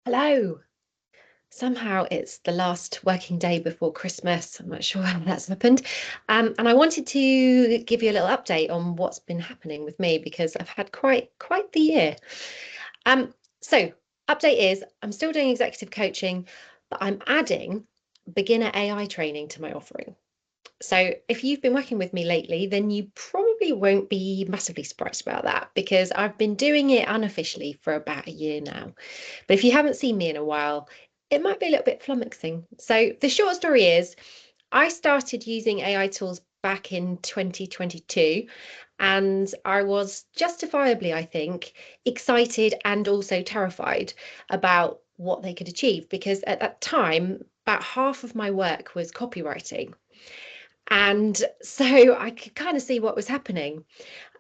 Hello. Somehow it's the last working day before Christmas. I'm not sure how that's happened. And I wanted to give you a little update on what's been happening with me because I've had quite the year. Um, so update is I'm still doing executive coaching, but I'm adding beginner AI training to my offering. So if you've been working with me lately, then you probably won't be massively surprised about that because I've been doing it unofficially for about a year now. But if you haven't seen me in a while, it might be a little bit flummoxing. So the short story is I started using AI tools back in 2022, and I was justifiably, I think, excited and also terrified about what they could achieve because at that time, about half of my work was copywriting. And so I could kind of see what was happening.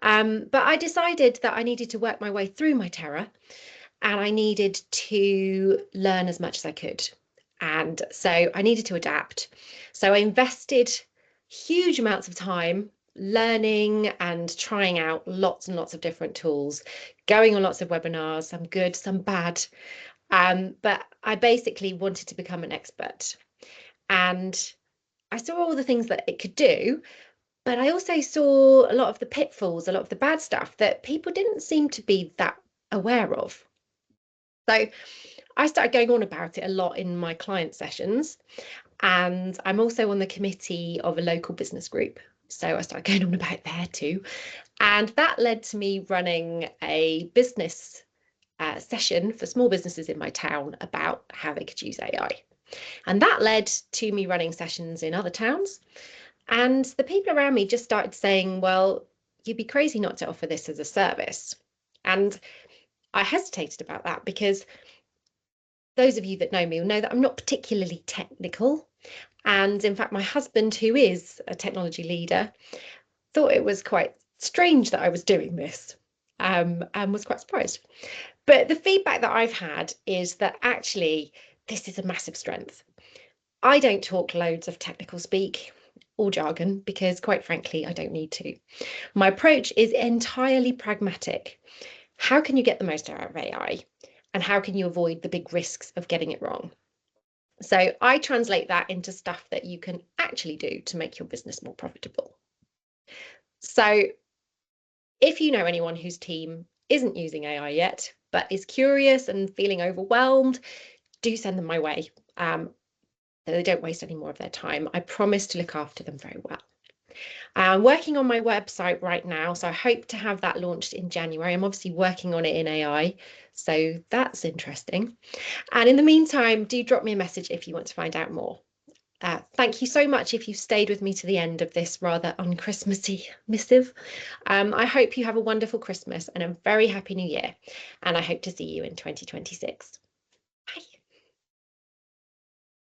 But I decided that I needed to work my way through my terror and I needed to learn as much as I could. And so I needed to adapt. So I invested huge amounts of time learning and trying out lots and lots of different tools, going on lots of webinars, some good, some bad. But I basically wanted to become an expert. And I saw all the things that it could do, but I also saw a lot of the pitfalls, a lot of the bad stuff that people didn't seem to be that aware of. So I started going on about it a lot in my client sessions, and I'm also on the committee of a local business group. So I started going on about it there too. And that led to me running a business session for small businesses in my town about how they could use AI. And that led to me running sessions in other towns. And the people around me just started saying, well, you'd be crazy not to offer this as a service. And I hesitated about that because those of you that know me will know that I'm not particularly technical. And in fact, my husband, who is a technology leader, thought it was quite strange that I was doing this and was quite surprised. But the feedback that I've had is that actually this is a massive strength. I don't talk loads of technical speak or jargon because, quite frankly, I don't need to. My approach is entirely pragmatic. How can you get the most out of AI? And how can you avoid the big risks of getting it wrong? So I translate that into stuff that you can actually do to make your business more profitable. So if you know anyone whose team isn't using AI yet, but is curious and feeling overwhelmed, do send them my way. So they don't waste any more of their time. I promise to look after them very well. I'm working on my website right now, so I hope to have that launched in January. I'm obviously working on it in AI, so that's interesting. And in the meantime, do drop me a message if you want to find out more. Thank you so much if you've stayed with me to the end of this rather un-Christmassy missive. I hope you have a wonderful Christmas and a very happy new year, and I hope to see you in 2026.